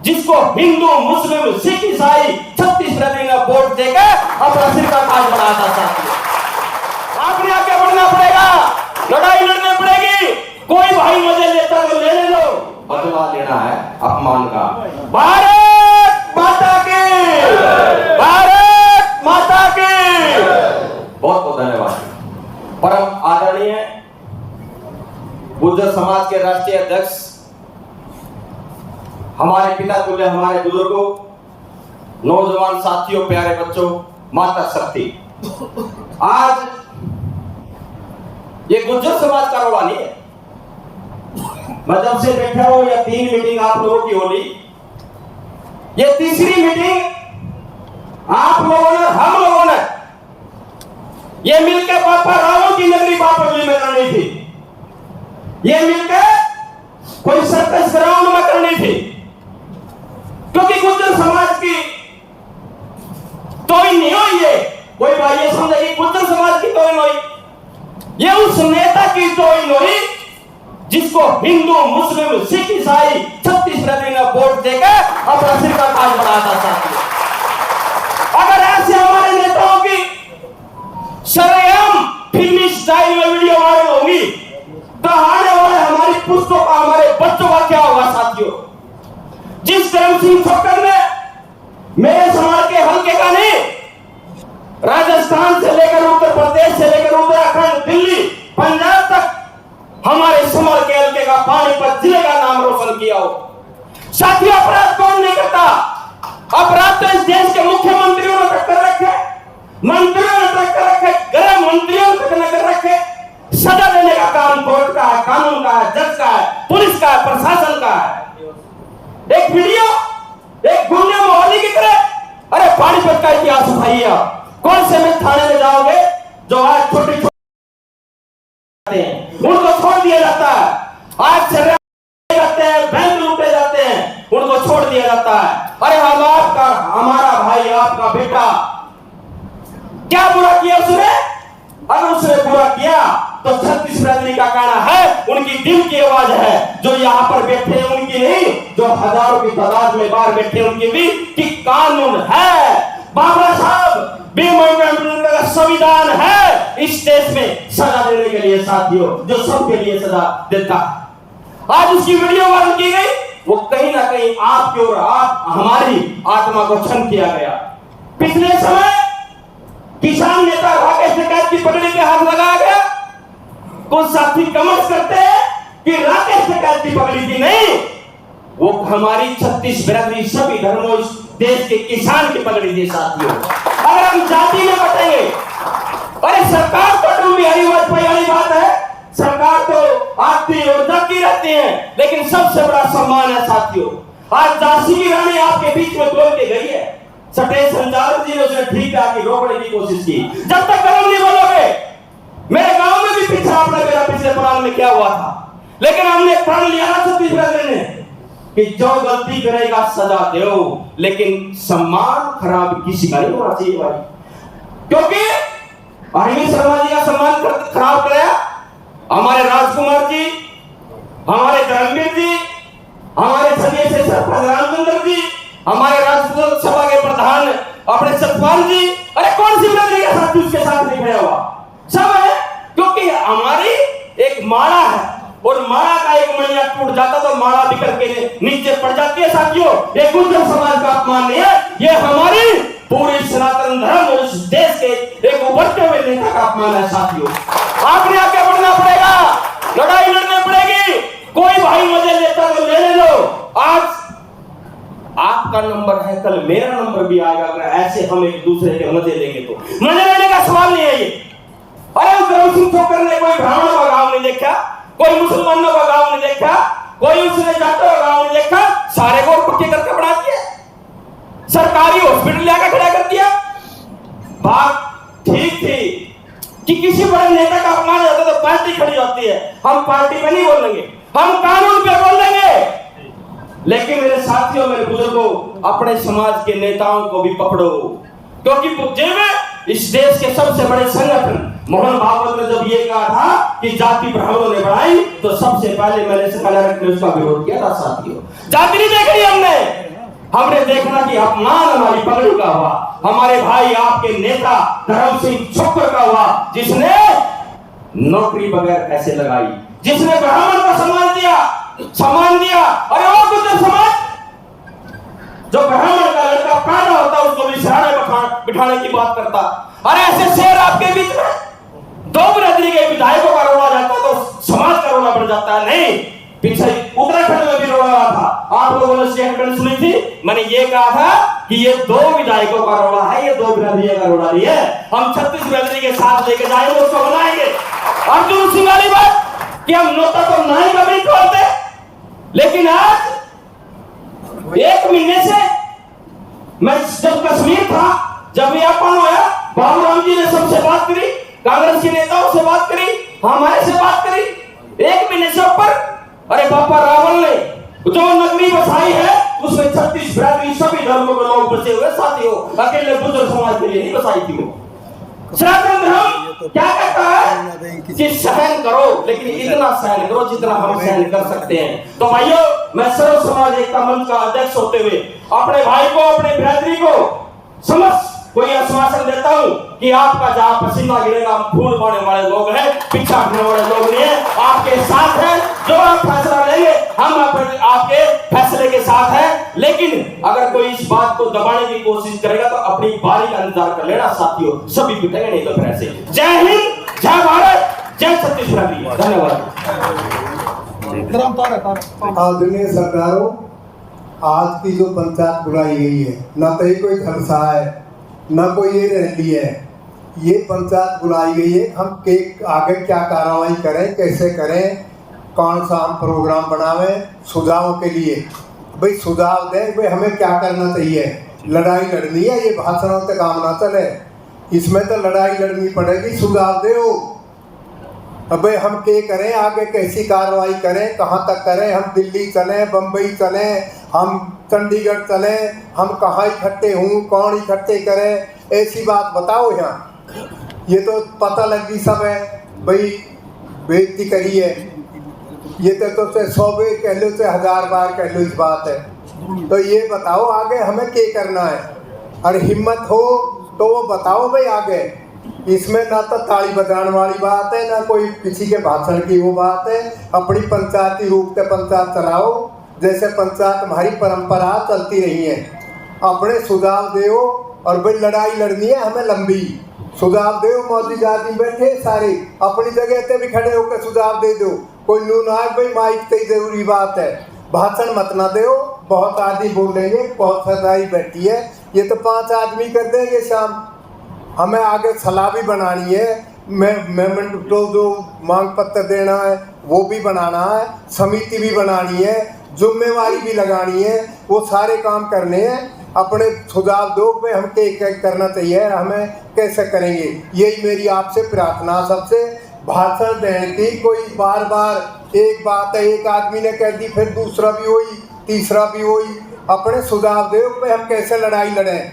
जिसको हिंदू मुस्लिम सिख ईसाई 36 बिरादरी ने वोट देकर अपना सिर का ताज बढ़ाया था। आपने आगे बढ़ना पड़ेगा, लड़ाई लड़नी पड़ेगी। कोई भाई मजे लेता तो लेने दो, बदला लेना है अपमान का। भारत माता की, भारत माता की। बहुत बहुत धन्यवाद। परम आदरणीय गुर्जर समाज के राष्ट्रीय अध्यक्ष, हमारे पिता तुल्य हमारे बुजुर्गों, नौजवान साथियों, प्यारे बच्चों, माता शक्ति, आज ये गुर्जर समाज का रोड़ा नहीं है। मैं जब से बैठा हूं, या 3 मीटिंग आप लोगों की होली, ये तीसरी मीटिंग आप लोगों ने, हम लोगों ने ये मिलकर पापा रावण की नगरी बापली में करनी थी। ये मिलकर कोई सर्कस ग्राउंड में करनी थी, क्योंकि गुर्जर समाज की तोड़ नहीं हुई है। कोई भाई ये समझे कि गुर्जर समाज की तोड़ हुई, ये उस नेता की तोड़ हुई जिसको हिंदू मुस्लिम सिख ईसाई 36 बिरादरी ने वोट देकर अपना सिर का ताज बढ़ाया था। अगर ऐसे हमारे नेताओं की शरेआम फिल्मी स्टाइल में वीडियो वायरल होगी तो आने वाले हमारी पुस्तकों का, हमारे बच्चों का क्या होगा साथियों। जिस करम सिंह ठोकर ने मेरे समाज के हल्के का नहीं, राजस्थान से लेकर उत्तर प्रदेश से लेकर उत्तराखंड, दिल्ली, पंजाब तक हमारे समाज के हल्के का, पानीपत जिले का नाम रोशन किया हो। साथियों, अपराध कौन नहीं करता? अपराध तो इस देश के मुख्यमंत्रियों ने टक्कर रखे, मंत्रियों ने टक्कर रखे, गृह मंत्रियों ने टक्कर रखे। सजा देने का काम कोर्ट का है, कानून का है, जज का है, पुलिस का है, प्रशासन का है। एक वीडियो एक गुंडे मोहल्ले की तरह, अरे पानीपत का इतिहास उठाइए आप। कौन से में थाने में जाओगे जो आज छोटे उनको छोड़ दिया जाता है, आज जाते हैं, बैंक लूटे जाते हैं, उनको छोड़ दिया जाता है। अरे हम आपका, हमारा भाई, आपका बेटा क्या बुरा किया उसने? अगर उसने बुरा किया तो 36 बिरादरी का कहना है, उनकी दिल की आवाज है, जो यहाँ पर बैठे हैं उनकी नहीं, जो हजारों की तादाद में बाहर बैठे उनकी भी, कि कानून है। बाबा साहब का संविधान है इस देश में सजा देने के लिए साथियों, जो सबके लिए सजा देता है। आज उसकी वीडियो वायरल की गई, वो कहीं ना कहीं आपके और आप हमारी आत्मा को छन किया गया। पिछले समय किसान नेता राकेश टिकैत की पगड़ी के हाथ लगाया गया। कुछ साथी कमेंट करते हैं कि राकेश टिकैत की पगड़ी थी, नहीं, वो हमारी 36 बिरादरी, सभी धर्मों, इस देश के किसान की पगड़ी थी साथियों। अगर हम जाति में बटेंगे, अरे सरकार तो अटल बिहारी वाजपेयी वाली बात है, सरकार तो आती और जाती रहती है, लेकिन सबसे बड़ा सम्मान है साथियों। आज झांसी की रानी आपके बीच में बोल के गई है, सटेश संचालक जी ने उसे ठीक आके रोकने की कोशिश की। जब तक कदम नहीं बोलोगे, मेरे गांव में भी पीछा आपने मेरा पिछले प्लान में क्या हुआ था, लेकिन हमने प्रण लिया ना 36 बिरादरी ने कि जो गलती करेगा सजा दो, लेकिन सम्मान खराब किसी का नहीं होना चाहिए भाई। क्योंकि अरविंद शर्मा जी का सम्मान खराब कराया, हमारे राजकुमार जी, हमारे धर्मवीर जी, हमारे सगे से सरपंच रामचंद्र जी, हमारे राज्यसभा के प्रधान अपने सतपाल जी, अरे कौन सी बिरादरी का साथी उसके साथ नहीं खड़ा हुआ? सब है, क्योंकि हमारी एक माला है, और माला का एक मणिया टूट जाता तो माला बिखर के नीचे पड़ जाती है साथियों। ये गुर्जर समाज का अपमान नहीं है, ये हमारी पूरी सनातन धर्म और इस देश के एक उभरते हुए नेता का अपमान है साथियों। आपने आगे बढ़ना पड़ेगा, लड़ाई लड़नी पड़ेगी। कोई भाई मजे लेता तो लेने दो, आज आपका नंबर है, कल मेरा नंबर भी आएगा। अगर ऐसे हम एक दूसरे के मजे लेंगे तो मजे लेने का सवाल नहीं है ये। अरे करम सिंह ठोकर ने कोई ब्राह्मणों का गांव नहीं देखा, कोई मुसलमानों का गांव नहीं देखा, कोई उसने जाटों का गांव नहीं देखा, सारे को पक्के करके बढ़ा दिया, सरकारी हॉस्पिटल लाकर खड़ा कर दिया। बात ठीक थी कि किसी बड़े नेता का अपमान होता तो पार्टी खड़ी होती है, हम पार्टी पे नहीं बोलेंगे, हम कानून पे बोलेंगे। लेकिन मेरे साथियों, मेरे बुजुर्गों, अपने समाज के नेताओं को भी पकड़ो, क्योंकि इस देश के सबसे बड़े संगठन मोहन भागवत ने जब ये कहा था कि जाति ब्राह्मणों ने बढ़ाई, तो सबसे पहले मैंने उसका विरोध किया था साथियों। जाति नहीं देख रही हमने, हमने देखना कि अपमान हमारी पगड़ी का हुआ, हमारे भाई आपके नेता धर्म सिंह छोकर का हुआ, जिसने नौकरी बगैर पैसे लगाई, जिसने ब्राह्मण को सम्मान दिया। अरे और गुर्जर समाज जो ब्राह्मण का लड़का पैदा होता उसको भी सराहने बिठाने की बात करता। अरे ऐसे शेर आपके बीच में दो बिरादरी के विधायकों का रोड़ा जाता तो समाज का रोड़ा बढ़ जाता है। नहीं, पीछे उत्तराखंड में भी रोड़ा हुआ था। आप लोगों ने स्टेटमेंट सुनी थी, मैंने ये कहा था कि ये दो विधायकों का रोड़ा है, ये दो बिरादरी का रोड़ा नहीं है। हम 36 बिरादरी के साथ लेके जाएंगे, उसको बनाएंगे। अर्जुन सिंह वाली बात कि हम नोटा तो नहीं कभी खोलते, लेकिन आज 1 महीने से मैं जब कश्मीर था, जब व्यापन हुआ, बाबू राम जी ने सबसे बात करी, कांग्रेस के नेताओं से बात करी, हमारे से बात करी। 1 महीने से ऊपर, अरे बापा रावल ने जो नगरी बसाई है उसमें 36 बिरादरी सभी धर्मों के लोग बसे हुए साथियों, अकेले बुजुर्ग समाज के लिए नहीं बसाई थी वो। सनातन धर्म क्या कहता है कि सहन करो, लेकिन इतना सहन करो जितना हम सहन कर सकते हैं। तो भाइयों, मैं सर्व समाज एकता मंच का अध्यक्ष होते हुए अपने भाई को, अपने बिरादरी को समझ कोई आश्वासन देता हूं कि आपका जहां पसीना गिरेगा, फूल पाने वाले लोग हैं, पीछा हटने वाले लोग नहीं है, आपके साथ है। जो आप फैसला लेंगे हम आपके फैसले के साथ हैं। लेकिन अगर कोई इस बात को दबाने की कोशिश करेगा तो अपनी बारी का इंतजार कर लेना साथियों, सभी पिटेंगे नहीं तो फिर ऐसे। जय हिंद, जय भारत, जय छत्तीसगढ़। धन्यवाद। आदरणीय सरकारों, आज की जो पंचायत बुलाई गई है, न तो ये कोई जलसा है न कोई ये रैली है, ये पंचायत बुलाई गई है हम के आगे क्या कार्रवाई करें, कैसे करें, कौन सा हम प्रोग्राम बनावें सुझावों के लिए। भाई सुझाव दें, भाई हमें क्या करना चाहिए। लड़ाई लड़नी है, ये भाषणों से काम ना चले, इसमें तो लड़ाई लड़नी पड़ेगी। सुझाव दो अब भाई हम क्या करें, आगे कैसी कार्रवाई करें, कहाँ तक करें, हम दिल्ली चलें, बम्बई चलें, हम चंडीगढ़ चलें, हम कहाँ इकट्ठे हों, कौन इकट्ठे करें, ऐसी बात बताओ। यहाँ ये तो पता लगी सब है, भाई बेइज्जती करी है, ये तो 100 बार कह लो, 1000 बार कह लो इस बात है। तो ये बताओ आगे हमें क्या करना है, और हिम्मत हो तो वो बताओ भाई आगे। इसमें ना तो ताली बजाने वाली बात है, ना कोई किसी के भाषण की वो बात है। अपनी पंचायती रूप से पंचायत चलाओ, जैसे पंचायत हमारी परंपरा चलती रही है। अपने सुझाव दो, और भाई लड़ाई लड़नी है हमें लंबी। सुझाव दो, मोदी जाति बैठे सारे अपनी जगह पे भी खड़े होकर सुझाव दे दो। कोई नू ना भाई माइक से जरूरी बात है, भाषण मत ना दो। बहुत आदमी बोलेंगे, बहुत सदाई बैठी है, ये तो 5 आदमी कर देंगे शाम। हमें आगे सलाह भी बनानी है, मैं तो जो मांग पत्र देना है वो भी बनाना है, समिति भी बनानी है, जिम्मेवारी भी लगानी है, वो सारे काम करने हैं। अपने सुझाव दो कि हम क्या करना चाहिए, हमें कैसे करेंगे। यही मेरी आपसे प्रार्थना। सबसे भाषण देने की कोई बार बार एक बात है, एक आदमी ने कह दी, फिर दूसरा भी हुई, तीसरा भी हुई। अपने सुझाव दो कि हम कैसे लड़ाई लड़ें।